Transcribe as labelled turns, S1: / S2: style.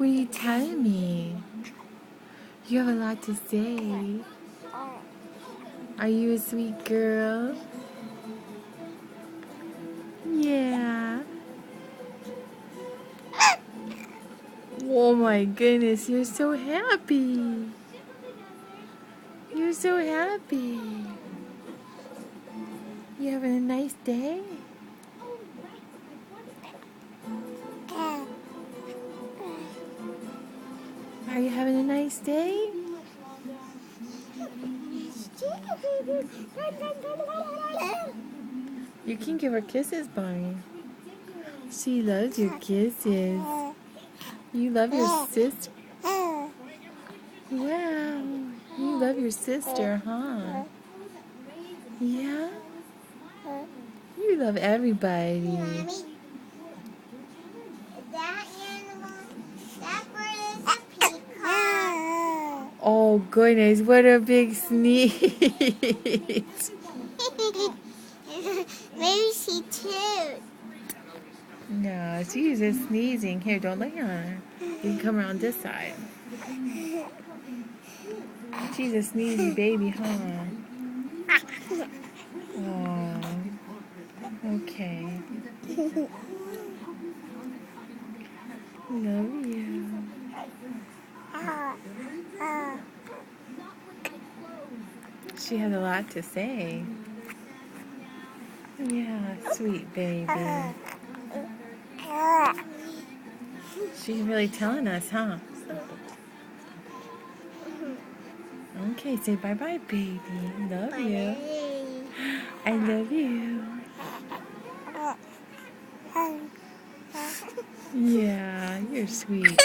S1: What are you telling me? You have a lot to say. Are you a sweet girl? Yeah. Oh my goodness, you're so happy. You're so happy. You having a nice day? Are you having a nice day? You can give her kisses, Bonnie. She loves your kisses. You love your sister. Wow. You love your sister, huh? Yeah? You love everybody. Oh goodness, what a big sneeze.
S2: Maybe she chewed.
S1: No, she's just sneezing. Here, don't lay on her. You can come around this side. She's a sneezy baby, huh? Oh, okay. Love you. She has a lot to say. Yeah, sweet baby. She's really telling us, huh? Okay, say bye-bye, baby. Love you. I love you. Yeah, you're sweet.